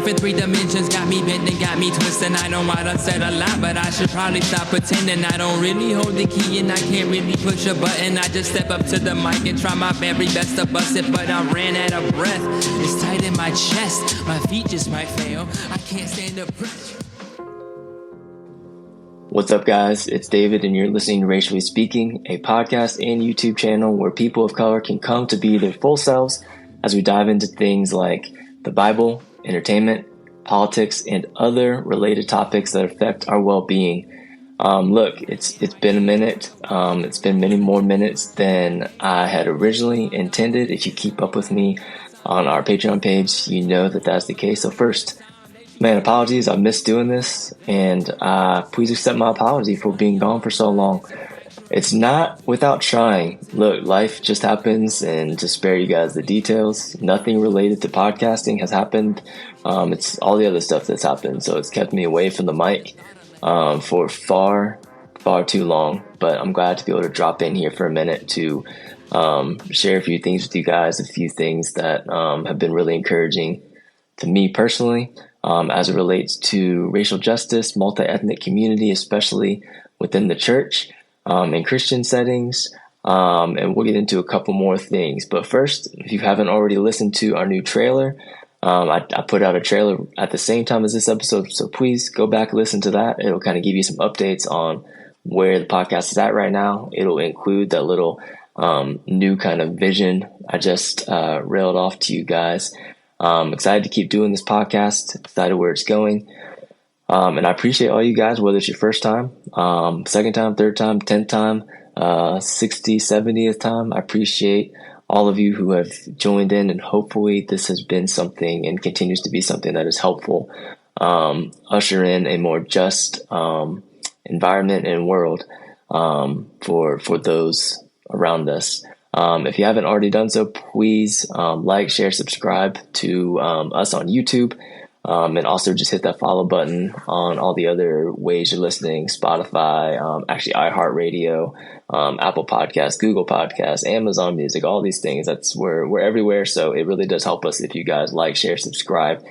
life in 3 dimensions got me bent and got me twisted. I know I done said a lot, but I should probably stop pretending. I don't really hold the key and I can't really push a button. I just step up to the mic and try my very best to bust it, but I ran out of breath. It's tight in my chest, my feet just might fail. I can't stand the pressure. What's up, guys? It's David, and you're listening to Racially Speaking, a podcast and YouTube channel where people of color can come to be their full selves as we dive into things like the Bible, entertainment, politics, and other related topics that affect our well-being. Look, it's been a minute. It's been many more minutes than I had originally intended. If you keep up with me on our Patreon page, you know that that's the case. So first, man, apologies. I missed doing this, and please accept my apology for being gone for so long. It's not without trying. Look, life just happens, and to spare you guys the details, nothing related to podcasting has happened. It's all the other stuff that's happened, so it's kept me away from the mic for far too long. But I'm glad to be able to drop in here for a minute to share a few things with you guys, a few things that have been really encouraging to me personally. As it relates to racial justice, multi-ethnic community, especially within the church, in Christian settings, and we'll get into a couple more things. But first, if you haven't already listened to our new trailer, I put out a trailer at the same time as this episode, so please go back and listen to that. It'll kind of give you some updates on where the podcast is at right now. It'll include that little new kind of vision I just railed off to you guys. Excited to keep doing this podcast, excited where it's going. And I appreciate all you guys, whether it's your first time, second time, third time, 10th time, 60th, 70th time. I appreciate all of you who have joined in, and hopefully this has been something and continues to be something that is helpful. Usher in a more just environment and world for those around us. If you haven't already done so, please like, share, subscribe to us on YouTube, and also just hit that follow button on all the other ways you're listening: Spotify, actually iHeartRadio, Apple Podcasts, Google Podcasts, Amazon Music, all these things. We're everywhere, so it really does help us if you guys like, share, subscribe,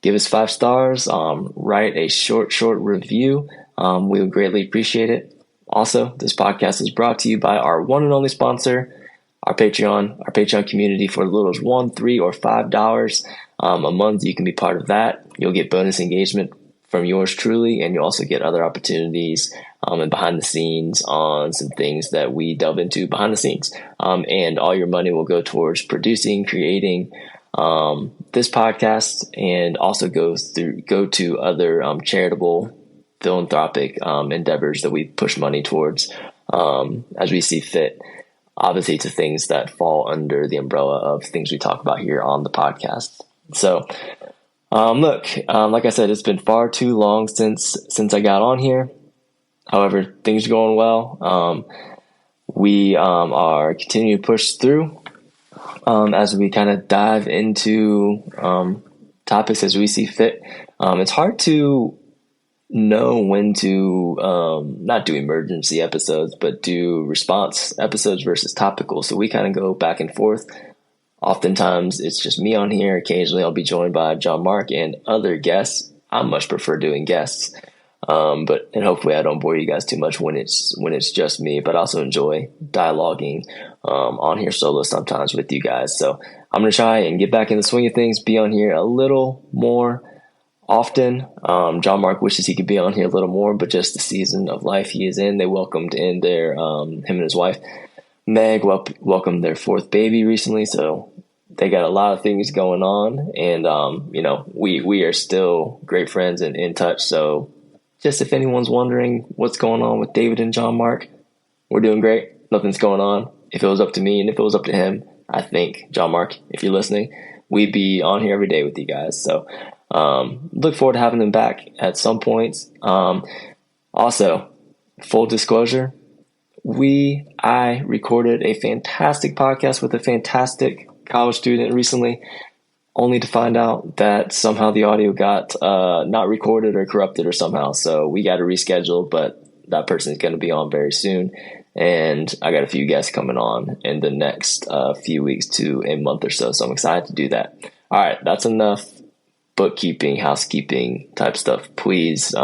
give us 5 stars, write a short review. We would greatly appreciate it. Also, this podcast is brought to you by our one and only sponsor, our Patreon community. For as little as $1, $3, or $5 a month, you can be part of that. You'll get bonus engagement from yours truly, and you'll also get other opportunities and behind the scenes on some things that we delve into behind the scenes. And all your money will go towards producing, creating this podcast, and also go to other charitable, philanthropic endeavors that we push money towards as we see fit. Obviously, to things that fall under the umbrella of things we talk about here on the podcast. So, look, like I said, it's been far too long since I got on here. However, things are going well. We are continuing to push through as we kind of dive into topics as we see fit. It's hard to know when to not do emergency episodes, but do response episodes versus topical. So we kind of go back and forth. Oftentimes it's just me on here. Occasionally I'll be joined by John Mark and other guests. I much prefer doing guests, and hopefully I don't bore you guys too much when it's just me. But I also enjoy dialoguing on here solo sometimes with you guys. So I'm gonna try and get back in the swing of things. Be on here a little more often. John Mark wishes he could be on here a little more, but just the season of life he is in. They welcomed in their him and his wife Meg welcomed their 4th baby recently, so they got a lot of things going on. And we are still great friends and in touch. So just if anyone's wondering what's going on with David and John Mark, we're doing great. Nothing's going on. If it was up to me and if it was up to him, I think, John Mark, if you're listening, we'd be on here every day with you guys. So look forward to having them back at some points. Also, full disclosure, I recorded a fantastic podcast with a fantastic college student recently, only to find out that somehow the audio got not recorded or corrupted or somehow. So we got to reschedule, but that person is going to be on very soon. And I got a few guests coming on in the next few weeks to a month or so. So I'm excited to do that. All right, that's enough bookkeeping, housekeeping type stuff, please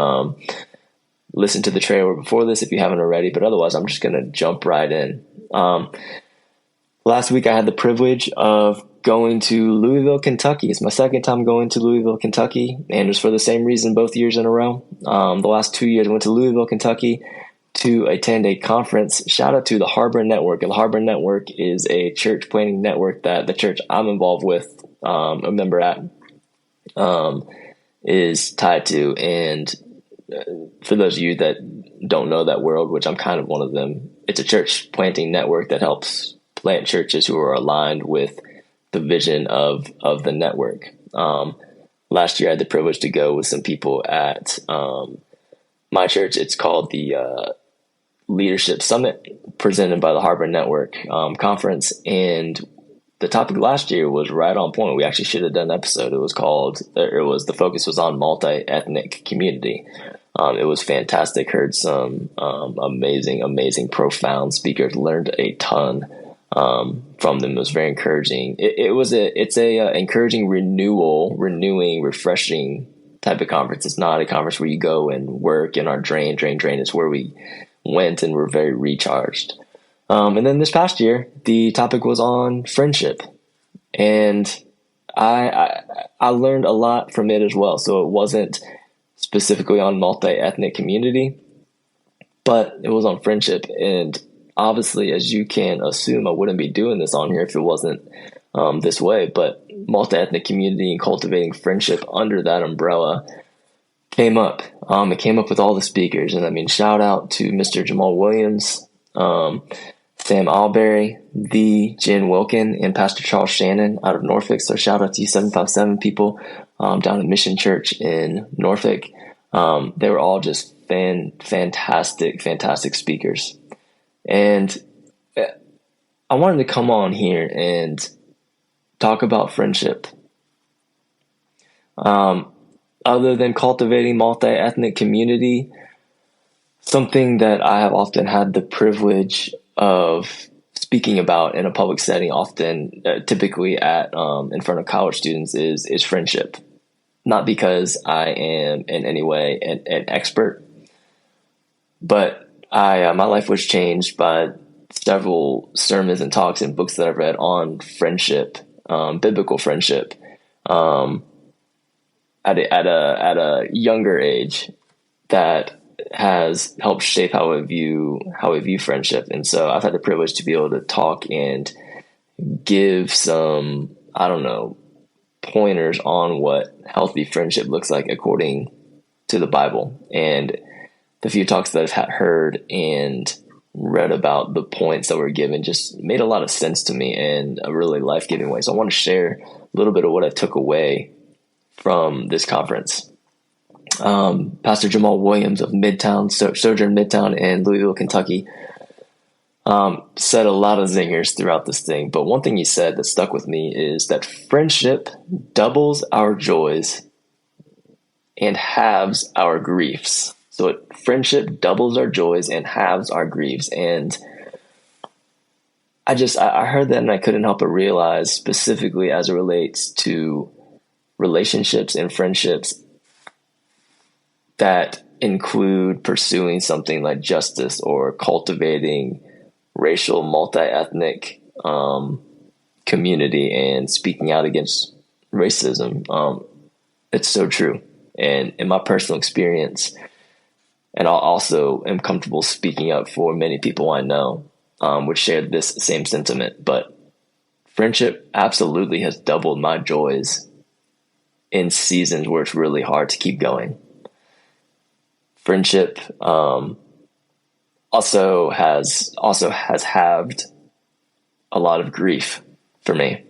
listen to the trailer before this if you haven't already. But otherwise, I'm just going to jump right in. Last week, I had the privilege of going to Louisville, Kentucky. It's my second time going to Louisville, Kentucky, and it was for the same reason both years in a row. The last 2 years, I went to Louisville, Kentucky to attend a conference. Shout out to the Harbor Network. The Harbor Network is a church planting network that the church I'm involved with, a member at, is tied to. And for those of you that don't know that world, which I'm kind of one of them, it's a church planting network that helps plant churches who are aligned with the vision of the network. Last year, I had the privilege to go with some people at my church. It's called the Leadership Summit, presented by the Harbor Network conference. And the topic last year was right on point. We actually should have done an episode. The focus was on multi-ethnic community. It was fantastic. Heard some amazing, profound speakers. Learned a ton from them. It was very encouraging. It's a encouraging, renewing, refreshing type of conference. It's not a conference where you go and work and are drained. It's where we went and were very recharged. And then this past year, the topic was on friendship, and I learned a lot from it as well. So it wasn't specifically on multi-ethnic community, but it was on friendship. And obviously, as you can assume, I wouldn't be doing this on here if it wasn't this way. But multi-ethnic community and cultivating friendship under that umbrella came up. It came up with all the speakers. And I mean, shout out to Mr. Jamal Williams, Sam Alberry, the Jen Wilkin, and Pastor Charles Shannon out of Norfolk. So shout out to you 757 people down at Mission Church in Norfolk. They were all just fantastic speakers. And I wanted to come on here and talk about friendship. Other than cultivating multi-ethnic community, something that I have often had the privilege of speaking about in a public setting, often typically at in front of college students, is friendship. Not because I am in any way an expert, but my life was changed by several sermons and talks and books that I've read on friendship, biblical friendship, at a younger age, that has helped shape how I view friendship. And so I've had the privilege to be able to talk and give some, pointers on what healthy friendship looks like according to the Bible. And the few talks that I've heard and read about the points that were given just made a lot of sense to me in a really life-giving way. So I want to share a little bit of what I took away from this conference. Pastor Jamal Williams of Sojourn Midtown in Louisville, Kentucky, said a lot of zingers throughout this thing. But one thing he said that stuck with me is that friendship doubles our joys and halves our griefs. So friendship doubles our joys and halves our griefs. And I heard that and I couldn't help but realize, specifically as it relates to relationships and friendships that include pursuing something like justice or cultivating racial, multi-ethnic community and speaking out against racism. It's so true. And in my personal experience, and I also am comfortable speaking up for many people I know, which share this same sentiment. But friendship absolutely has doubled my joys in seasons where it's really hard to keep going. Friendship also has halved a lot of grief for me.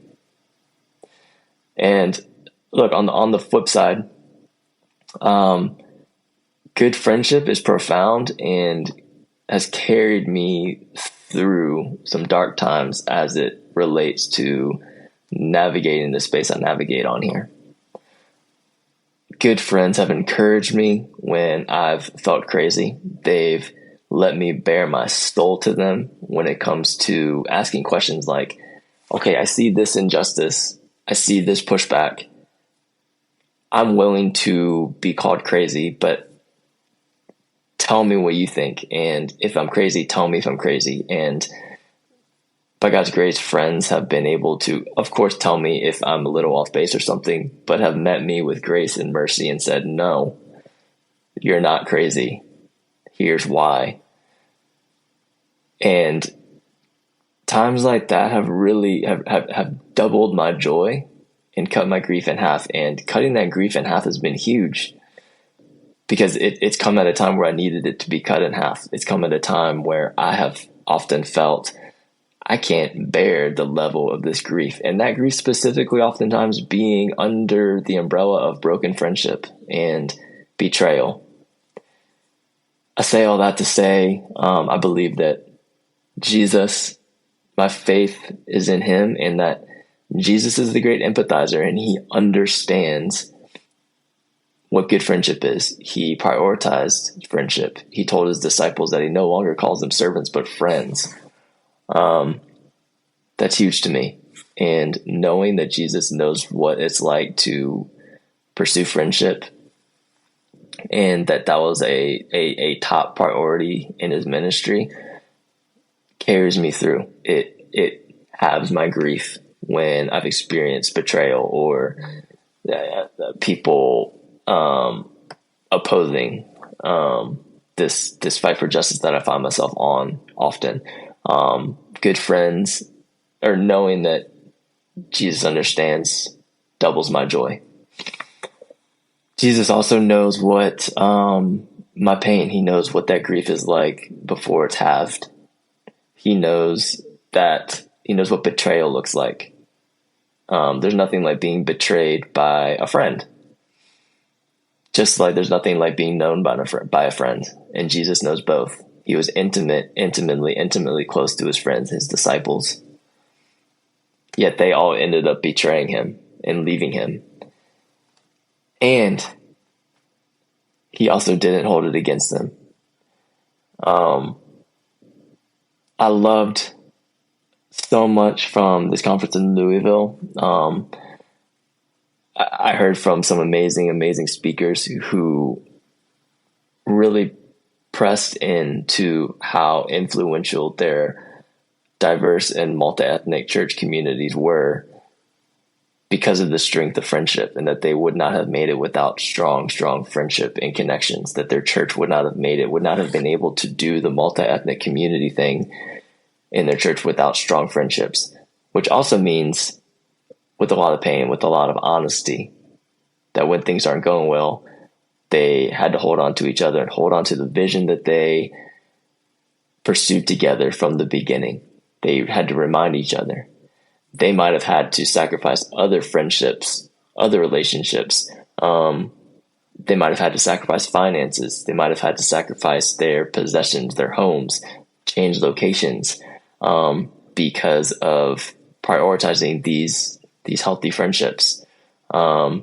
And look, on the flip side, good friendship is profound and has carried me through some dark times as it relates to navigating the space I navigate on here. Good friends have encouraged me when I've felt crazy. They've let me bare my soul to them when it comes to asking questions like, okay, I see this injustice. I see this pushback. I'm willing to be called crazy, but tell me what you think. And if I'm crazy, tell me if I'm crazy. And by God's grace, friends have been able to, of course, tell me if I'm a little off base or something, but have met me with grace and mercy and said, no, you're not crazy. Here's why. And times like that have really have doubled my joy and cut my grief in half. And cutting that grief in half has been huge, because it's come at a time where I needed it to be cut in half. It's come at a time where I have often felt I can't bear the level of this grief. And that grief specifically oftentimes being under the umbrella of broken friendship and betrayal. I say all that to say, I believe that Jesus, my faith is in him, and that Jesus is the great empathizer, and he understands what good friendship is. He prioritized friendship. He told his disciples that he no longer calls them servants, but friends. That's huge to me. And knowing that Jesus knows what it's like to pursue friendship, and that was a top priority in his ministry, carries me through. It halves my grief when I've experienced betrayal or people opposing this fight for justice that I find myself on often. Good friends, or knowing that Jesus understands, doubles my joy. Jesus also knows what my pain. He knows what that grief is like before it's halved. He knows what betrayal looks like. There's nothing like being betrayed by a friend. Just like there's nothing like being known by a friend. And Jesus knows both. He was intimately close to his friends, his disciples. Yet they all ended up betraying him and leaving him. And he also didn't hold it against them. I loved so much from this conference in Louisville. I heard from some amazing speakers who really pressed into how influential their diverse and multi-ethnic church communities were because of the strength of friendship, and that they would not have made it without strong friendship and connections, that their church would not have been able to do the multi-ethnic community thing in their church without strong friendships, which also means with a lot of pain, with a lot of honesty, that when things aren't going well, they had to hold on to each other and hold on to the vision that they pursued together from the beginning. They had to remind each other. They might have had to sacrifice other friendships, other relationships. They might have had to sacrifice finances. They might have had to sacrifice their possessions, their homes, change locations, because of prioritizing these healthy friendships. I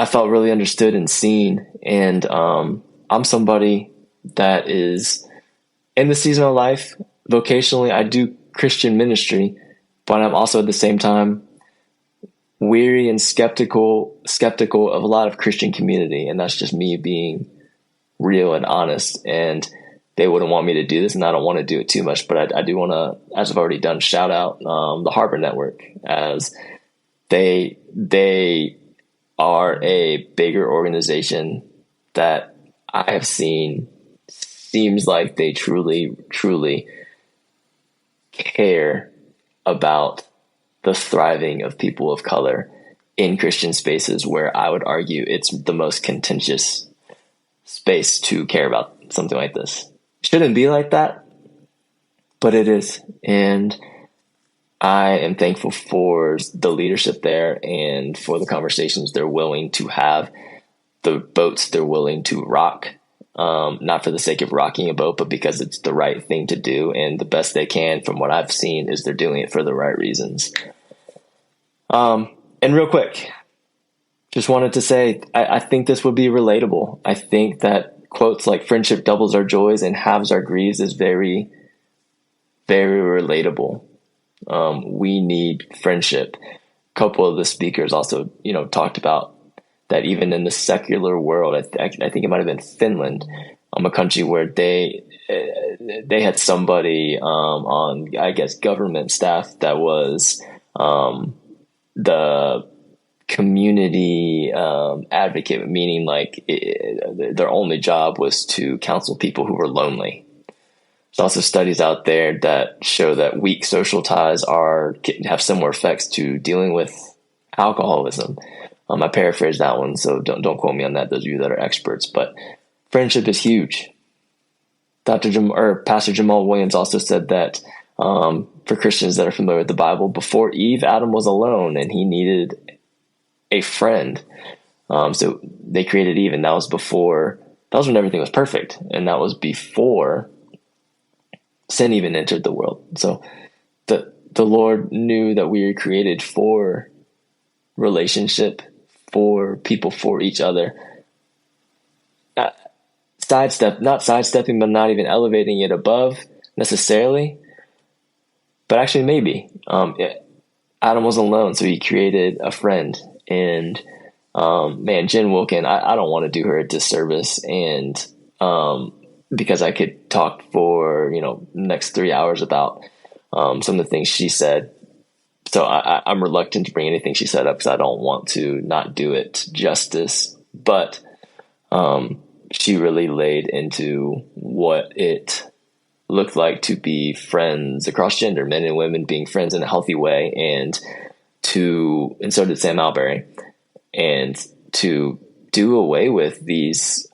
felt really understood and seen. And I'm somebody that is in the season of life. Vocationally, I do Christian ministry, but I'm also at the same time weary and skeptical of a lot of Christian community. And that's just me being real and honest. And they wouldn't want me to do this, and I don't want to do it too much, but I do want to, as I've already done, shout out the Harbor Network, as they are a bigger organization that I have seen seems like they truly care about the thriving of people of color in Christian spaces, where I would argue it's the most contentious space to care about something like this. Shouldn't be like that, but it is. And I am thankful for the leadership there and for the conversations they're willing to have, the boats they're willing to rock, not for the sake of rocking a boat, but because it's the right thing to do. And the best they can, from what I've seen, is they're doing it for the right reasons. And real quick, just wanted to say, I think this would be relatable. I think that quotes like "friendship doubles our joys and halves our griefs" is very, very relatable. We need friendship. A couple of the speakers also, talked about that even in the secular world, I think it might have been Finland, a country where they had somebody on, I guess, government staff that was the community advocate, meaning like their only job was to counsel people who were lonely. There's also studies out there that show that weak social ties have similar effects to dealing with alcoholism. I paraphrased that one, so don't quote me on that, those of you that are experts. But friendship is huge. Pastor Jamal Williams also said that for Christians that are familiar with the Bible, before Eve, Adam was alone and he needed a friend. So they created Eve, and that was when everything was perfect, and that was before sin even entered the world. So the Lord knew that we were created for relationship, for people, for each other. Not sidestepping, but not even elevating it above necessarily, but actually maybe. Adam was alone, so he created a friend. And Jen Wilkin, I don't want to do her a disservice, and because I could talk for the next 3 hours about some of the things she said. So I'm reluctant to bring anything she said up because I don't want to not do it justice. But she really laid into what it looked like to be friends across gender, men and women being friends in a healthy way, and so did Sam Alberry, and to do away with these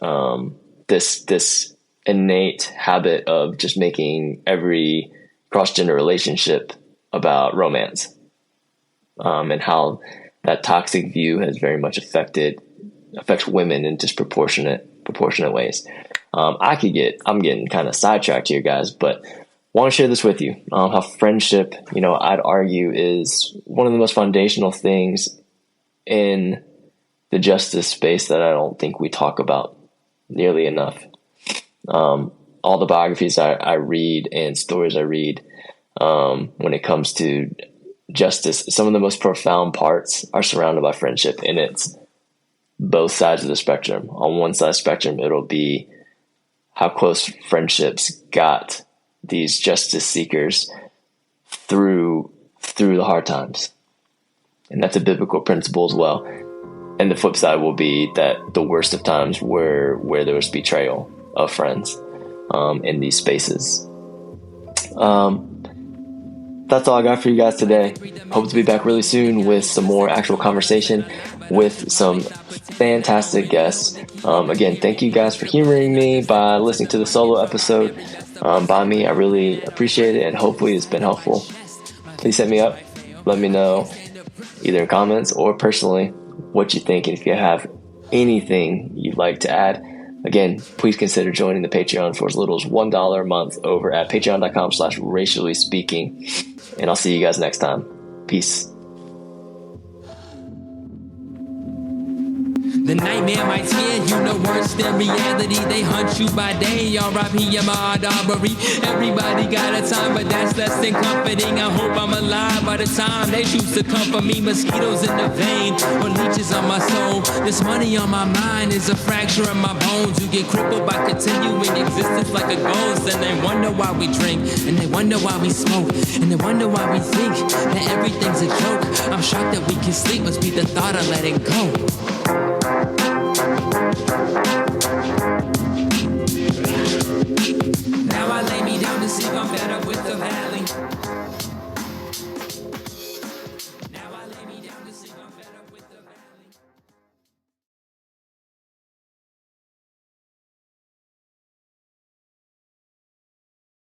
this innate habit of just making every cross-gender relationship about romance, and how that toxic view has very much affects women in disproportionate ways. I'm getting kind of sidetracked here, guys, but want to share this with you. How friendship, I'd argue, is one of the most foundational things in the justice space that I don't think we talk about nearly enough. All the biographies I read and stories I read when it comes to justice, some of the most profound parts are surrounded by friendship, and it's both sides of the spectrum. On one side of the spectrum, it'll be how close friendships got these justice seekers through the hard times. And that's a biblical principle as well. And the flip side will be that the worst of times where there was betrayal of friends in these spaces. That's all I got for you guys today. Hope to be back really soon with some more actual conversation with some fantastic guests. Again, thank you guys for humoring me by listening to the solo episode by me. I really appreciate it, and hopefully it's been helpful. Please hit me up. Let me know either in comments or personally what you think, and if you have anything you'd like to add. Again, please consider joining the Patreon for as little as $1 a month over at patreon.com/racially speaking. And I'll see you guys next time. Peace. The nightmare might scare you no worse than reality. They hunt you by day, R.I.P. Ahmaud Arbery. Everybody got a time, but that's less than comforting. I hope I'm alive by the time they choose to comfort me. Mosquitoes in the vein, or leeches on my soul. This money on my mind is a fracture in my bones. You get crippled by continuing existence like a ghost. And they wonder why we drink, and they wonder why we smoke, and they wonder why we think that everything's a joke. I'm shocked that we can sleep, must be the thought of letting go. Now I lay me down to sleep, I'm better with the